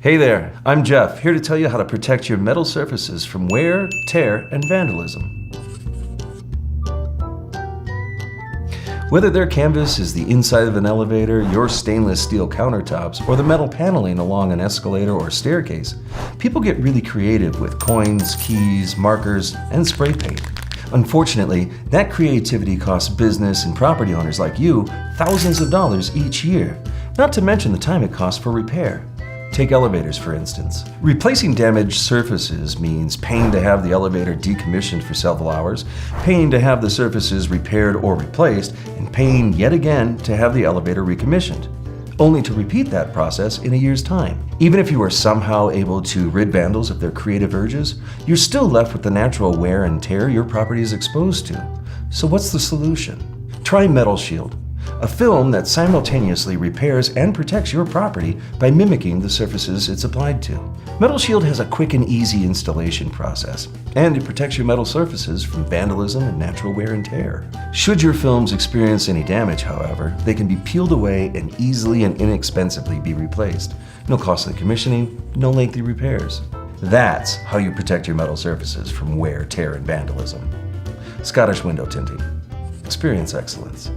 Hey there, I'm Jeff, here to tell you how to protect your metal surfaces from wear, tear, and vandalism. Whether their canvas is the inside of an elevator, your stainless steel countertops, or the metal paneling along an escalator or staircase, people get really creative with coins, keys, markers, and spray paint. Unfortunately, that creativity costs business and property owners like you thousands of dollars each year, not to mention the time it costs for repair. Take elevators, for instance. Replacing damaged surfaces means paying to have the elevator decommissioned for several hours, paying to have the surfaces repaired or replaced, and paying yet again to have the elevator recommissioned, only to repeat that process in a year's time. Even if you are somehow able to rid vandals of their creative urges, you're still left with the natural wear and tear your property is exposed to. So what's the solution? Try Metal Shield, a film that simultaneously repairs and protects your property by mimicking the surfaces it's applied to. Metal Shield has a quick and easy installation process, and it protects your metal surfaces from vandalism and natural wear and tear. Should your films experience any damage, however, they can be peeled away and easily and inexpensively be replaced. No costly commissioning, no lengthy repairs. That's how you protect your metal surfaces from wear, tear, and vandalism. Scottish Window Tinting. Experience excellence.